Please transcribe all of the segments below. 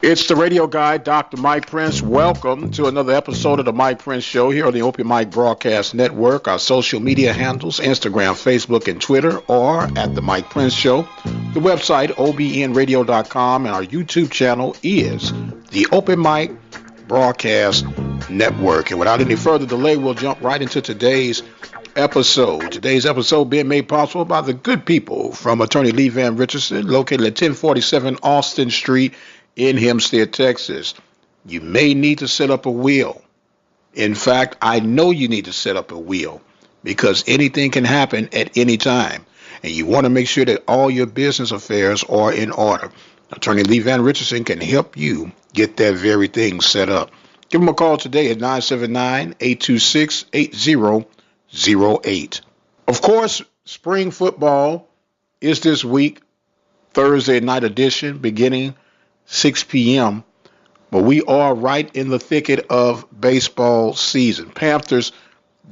It's the radio guy, Dr. Mike Prince. Welcome to another episode of the Mike Prince Show here on the Open Mic Broadcast Network. Our social media handles, Instagram, Facebook, and Twitter, or at the Mike Prince Show. The website, obnradio.com, and our YouTube channel is the Open Mic Broadcast Network. And without any further delay, we'll jump right into today's episode. Today's episode being made possible by the good people from Attorney Lee Van Richardson, located at 1047 Austin Street, in Hempstead, Texas. You may need to set up a will. In fact, I know you need to set up a will because anything can happen at any time. And you want to make sure that all your business affairs are in order. Attorney Lee Van Richardson can help you get that very thing set up. Give him a call today at 979-826-8008. Of course, spring football is this week, Thursday night edition, beginning 6 p.m., but we are right in the thicket of baseball season. Panthers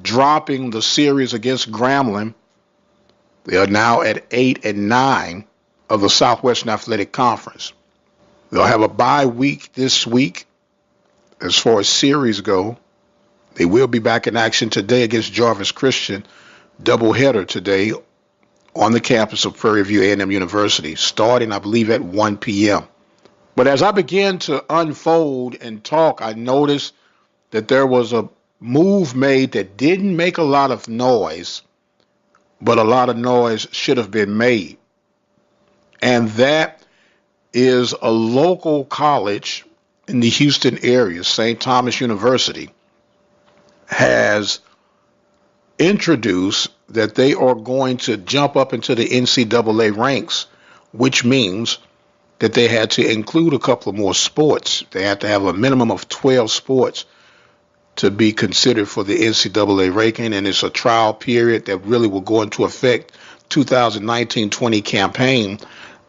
dropping the series against Grambling. They are now at 8-9 of the Southwestern Athletic Conference. They'll have a bye week this week as far as series go. They will be back in action today against Jarvis Christian. Doubleheader today on the campus of Prairie View A&M University, starting, I believe, at 1 p.m. But as I began to unfold and talk, I noticed that there was a move made that didn't make a lot of noise, but a lot of noise should have been made. And that is a local college in the Houston area, St. Thomas University, has introduced that they are going to jump up into the NCAA ranks, which means that they had to include a couple of more sports. They had to have a minimum of 12 sports to be considered for the NCAA ranking, and it's a trial period that really will go into effect 2019-20 campaign,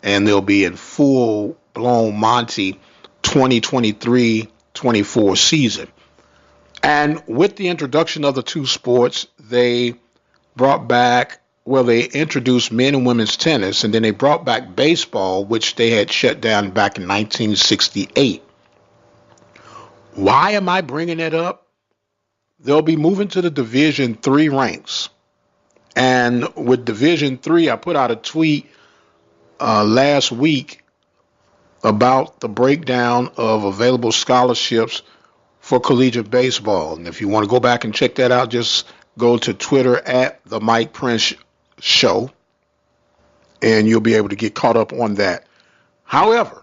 and they'll be in full-blown Monty 2023-24 season. And with the introduction of the two sports, they brought back, they introduced men and women's tennis, and then they brought back baseball, which they had shut down back in 1968. Why am I bringing it up? They'll be moving to the Division III ranks. And with Division III, I put out a tweet last week about the breakdown of available scholarships for collegiate baseball. And if you want to go back and check that out, just go to Twitter at the Mike Prince Show, and you'll be able to get caught up on that. However,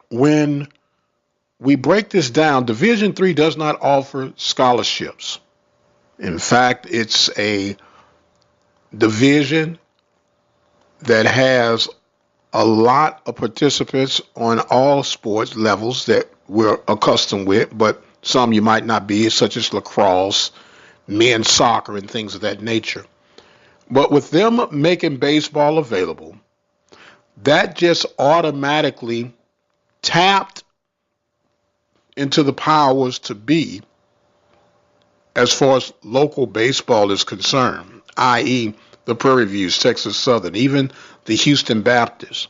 when we break this down, Division III does not offer scholarships. In fact, it's a division that has a lot of participants on all sports levels that we're accustomed with, but some you might not be, such as lacrosse, men's soccer, and things of that nature. But with them making baseball available, that just automatically tapped into the powers to be as far as local baseball is concerned, i.e. the Prairie Views, Texas Southern, even the Houston Baptist.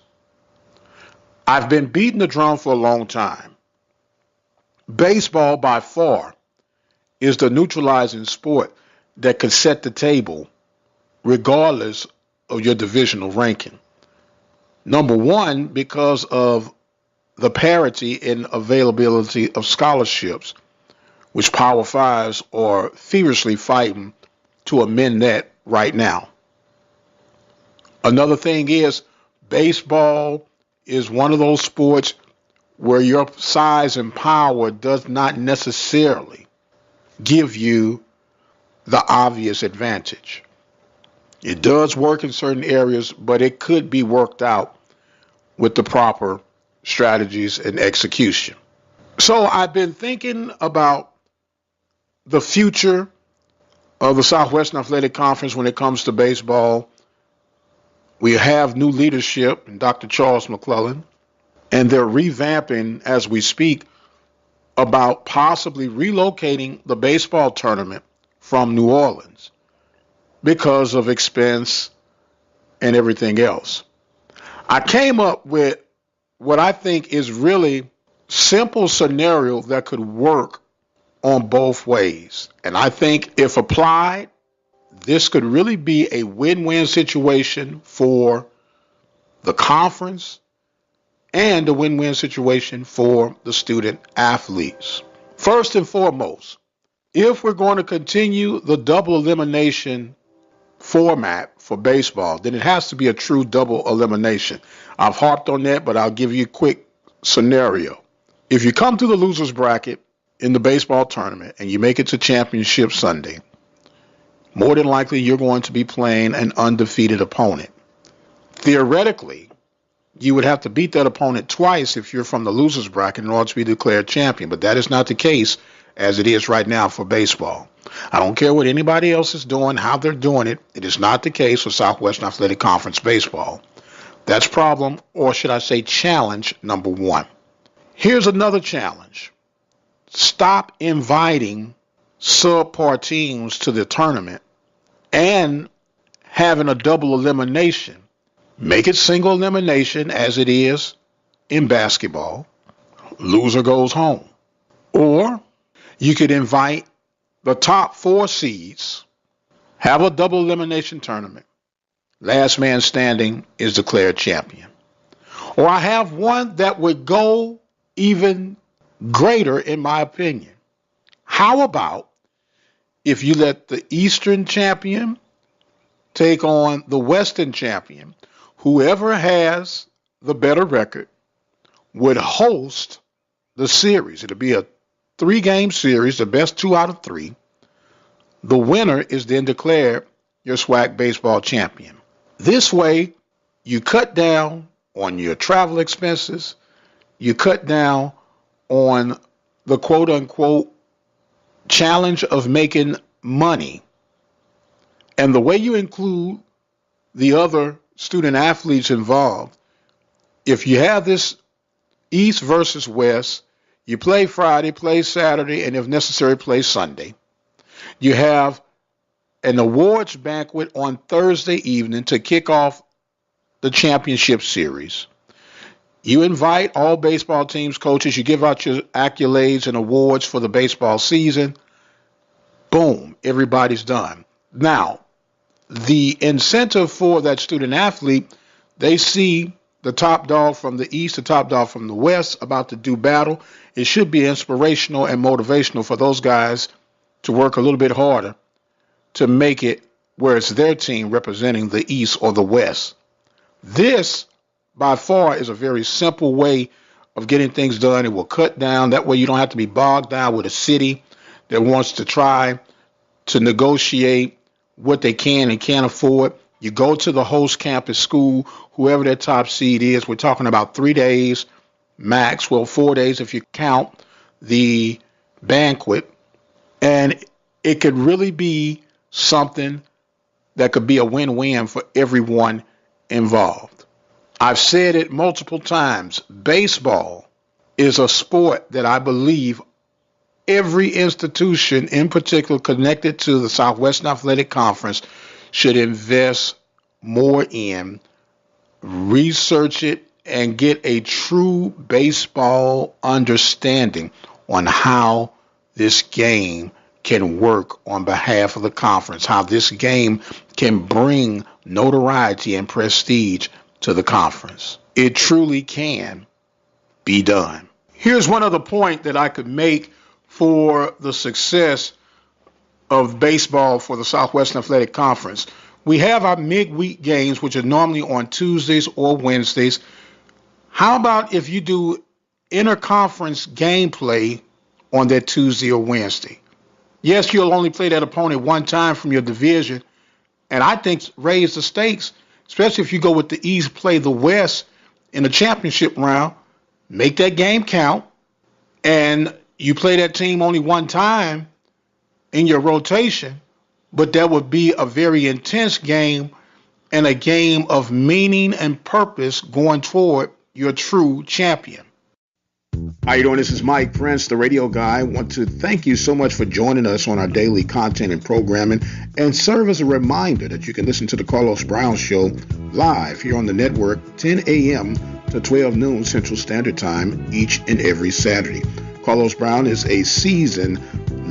I've been beating the drum for a long time. Baseball, by far, is the neutralizing sport that could set the table regardless of your divisional ranking. Number one, because of the parity in availability of scholarships, which Power Fives are feverishly fighting to amend that right now. Another thing is, baseball is one of those sports where your size and power does not necessarily give you the obvious advantage. It does work in certain areas, but it could be worked out with the proper strategies and execution. So I've been thinking about the future of the Southwestern Athletic Conference when it comes to baseball. We have new leadership in Dr. Charles McClellan, and they're revamping as we speak about possibly relocating the baseball tournament from New Orleans because of expense and everything else. I came up with what I think is really simple scenario that could work on both ways. And I think if applied, this could really be a win-win situation for the conference and a win-win situation for the student athletes. First and foremost, if we're going to continue the double elimination format for baseball, then it has to be a true double elimination. I've harped on that, but I'll give you a quick scenario. If you come to the losers bracket in the baseball tournament and you make it to championship Sunday, more than likely you're going to be playing an undefeated opponent. Theoretically, you would have to beat that opponent twice if you're from the losers bracket in order to be declared champion, but that is not the case as it is right now for baseball. I don't care what anybody else is doing, how they're doing it. It is not the case for Southwestern Athletic Conference baseball. That's problem, or should I say challenge, number one. Here's another challenge. Stop inviting subpar teams to the tournament and having a double elimination. Make it single elimination as it is in basketball. Loser goes home. Or you could invite the top 4 seeds, have a double elimination tournament. Last man standing is declared champion. Or I have one that would go even greater, in my opinion. How about if you let the Eastern champion take on the Western champion? Whoever has the better record would host the series. It'll be a 3-game series, the best 2 out of 3. The winner is then declared your SWAC baseball champion. This way, you cut down on your travel expenses. You cut down on the quote-unquote challenge of making money. And the way you include the other student athletes involved, if you have this East versus West, you play Friday, play Saturday, and if necessary, play Sunday. You have an awards banquet on Thursday evening to kick off the championship series. You invite all baseball teams, coaches, you give out your accolades and awards for the baseball season. Boom, everybody's done. Now, the incentive for that student athlete, they see the top dog from the East, the top dog from the West about to do battle. It should be inspirational and motivational for those guys to work a little bit harder to make it where it's their team representing the East or the West. This, by far, is a very simple way of getting things done. It will cut down. That way you don't have to be bogged down with a city that wants to try to negotiate what they can and can't afford. You go to the host campus school, whoever their top seed is. We're talking about 3 days max. Well, 4 days if you count the banquet. And it could really be something that could be a win-win for everyone involved. I've said it multiple times. Baseball is a sport that I believe every institution, in particular connected to the Southwestern Athletic Conference, should invest more in, research it, and get a true baseball understanding on how this game can work on behalf of the conference, how this game can bring notoriety and prestige to the conference. It truly can be done. Here's one other point that I could make for the success of baseball for the Southwestern Athletic Conference. We have our midweek games, which are normally on Tuesdays or Wednesdays. How about if you do interconference gameplay on that Tuesday or Wednesday? Yes, you'll only play that opponent one time from your division, and I think raise the stakes, especially if you go with the East, play the West in the championship round, make that game count, and you play that team only one time in your rotation, but that would be a very intense game and a game of meaning and purpose going toward your true champion. How you doing? This is Mike Prince, the radio guy. I want to thank you so much for joining us on our daily content and programming, and serve as a reminder that you can listen to the Carlos Brown Show live here on the network 10 a.m. to 12 noon Central Standard Time each and every Saturday. Carlos Brown is a seasoned,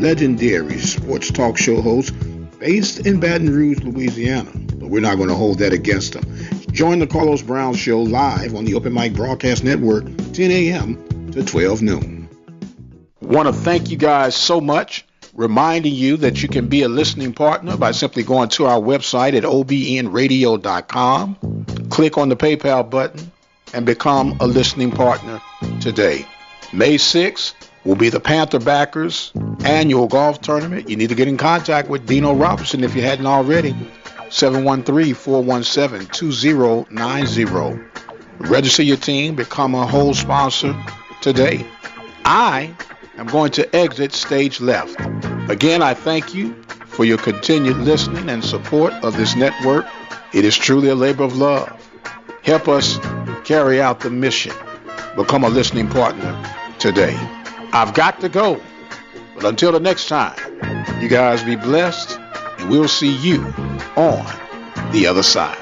legendary sports talk show host based in Baton Rouge, Louisiana, but we're not going to hold that against him. Join the Carlos Brown Show live on the Open Mic Broadcast Network, 10 a.m. to 12 noon. Want to thank you guys so much, reminding you that you can be a listening partner by simply going to our website at obnradio.com, click on the PayPal button, and become a listening partner today. May 6th will be the Panther Backers annual golf tournament. You need to get in contact with Dino Robertson if you hadn't already. 713-417-2090. Register your team, become a whole sponsor today. I am going to exit stage left. Again, I thank you for your continued listening and support of this network. It is truly a labor of love. Help us carry out the mission. Become a listening partner today. I've got to go. But until the next time, you guys be blessed, and we'll see you on the other side.